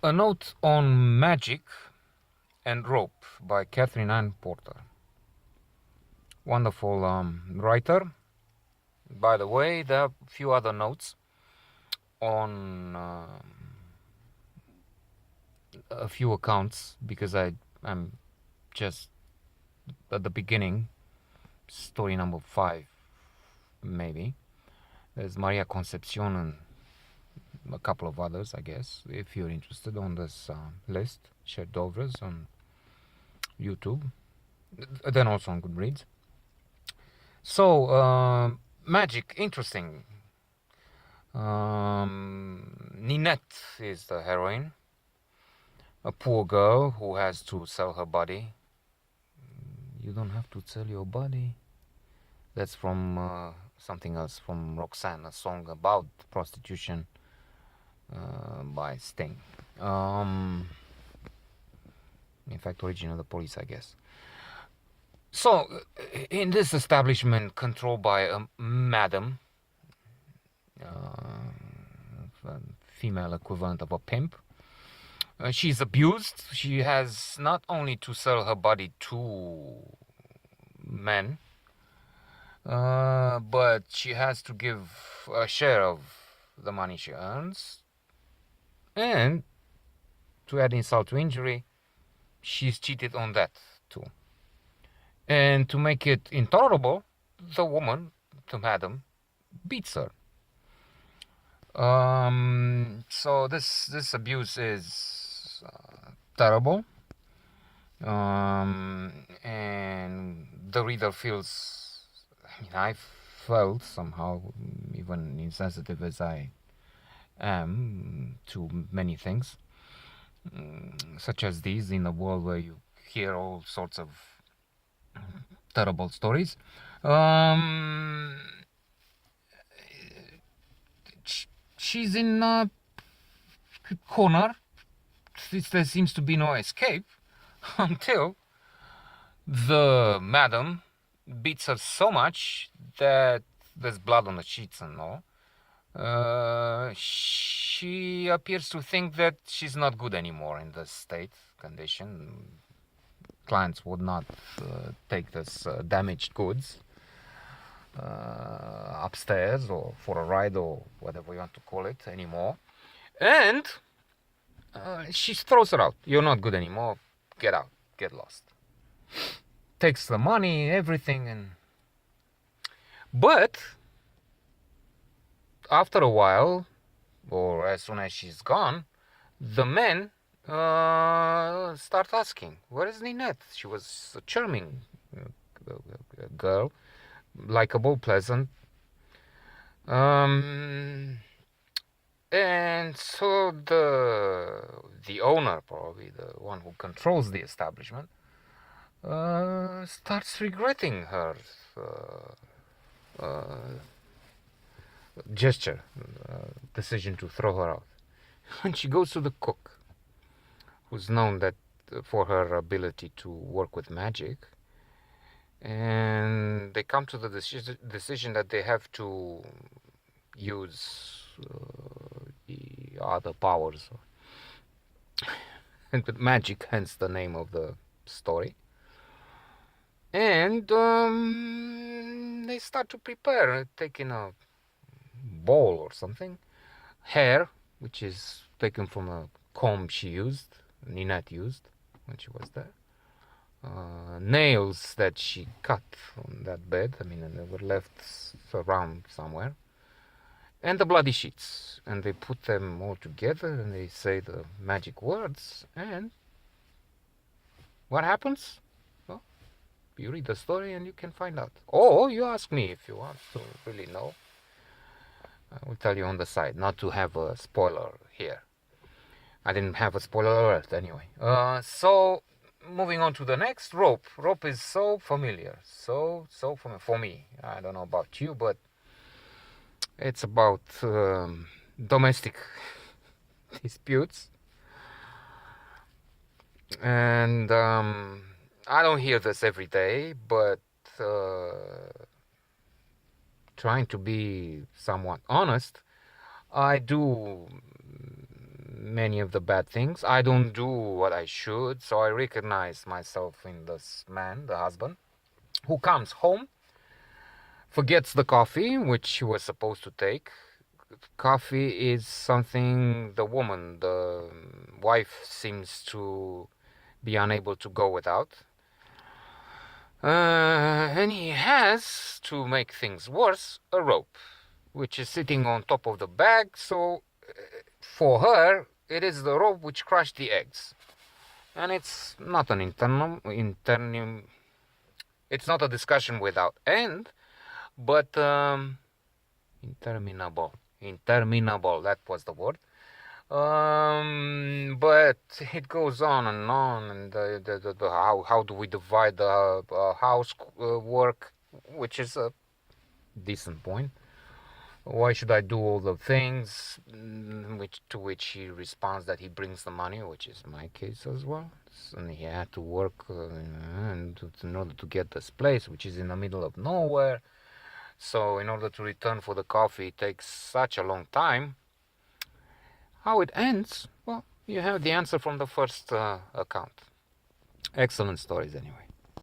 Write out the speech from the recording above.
A Note on Magic and Rope by Katherine Anne Porter. Wonderful writer. By the way, there are a few other notes on a few accounts because I'm just at the beginning, story number 5 maybe. There's Maria Concepcion and a couple of others, I guess, if you're interested on this list, shared overs on YouTube, then also on Goodreads. So, magic, interesting. Ninette is the heroine, a poor girl who has to sell her body. You don't have to sell your body. That's from something else, from Roxanne, a song about prostitution by Sting. In fact, Origin of the Police, I guess. So, in this establishment controlled by a madam, female equivalent of a pimp, she's abused. She has not only to sell her body to men, but she has to give a share of the money she earns. And to add insult to injury, she's cheated on that too. And to make it intolerable, the woman, the madam, beats her. So this abuse is terrible, and the reader feels. I felt somehow, even insensitive as I am to many things, such as these, in a world where you hear all sorts of terrible stories. She's in a corner. There seems to be no escape until the madam beats her so much that there's blood on the sheets and all. She appears to think that she's not good anymore in this state condition. Clients would not take this damaged goods upstairs or for a ride or whatever you want to call it anymore. And she throws her out. You're not good anymore. Get out. Get lost. Takes the money, everything, but after a while, or as soon as she's gone, the men start asking, "Where is Ninette? She was a charming girl, likable, pleasant." And so the owner, probably the one who controls the establishment, starts regretting her decision to throw her out. And she goes to the cook, who's known that for her ability to work with magic, and they come to the decision that they have to use the other powers and with magic, hence the name of the story. And they start to prepare, taking a bowl or something, hair, which is taken from a comb Ninette used when she was there, nails that she cut on that bed, and they were left around somewhere, and the bloody sheets, and they put them all together and they say the magic words, and what happens? Well, you read the story and you can find out, or you ask me if you want to really know. I will tell you on the side, not to have a spoiler here. I didn't have a spoiler alert anyway. So moving on to the next, Rope. Rope is so familiar, so familiar for me. I don't know about you, but it's about domestic disputes, and I don't hear this every day, but trying to be somewhat honest, I do many of the bad things. I don't do what I should, so I recognize myself in this man, the husband, who comes home, forgets the coffee, which he was supposed to take. Coffee is something the woman, the wife, seems to be unable to go without. And he has, to make things worse, a rope, which is sitting on top of the bag, so for her, it is the rope which crushed the eggs. And it's not an it's not a discussion without end, but interminable, that was the word. But it goes on, and how do we divide the house work, which is a decent point. Why should I do all the things? To which he responds that he brings the money, which is my case as well. And he had to work in order to get this place, which is in the middle of nowhere. So in order to return for the coffee, it takes such a long time. How it ends? Well, you have the answer from the first account. Excellent stories anyway.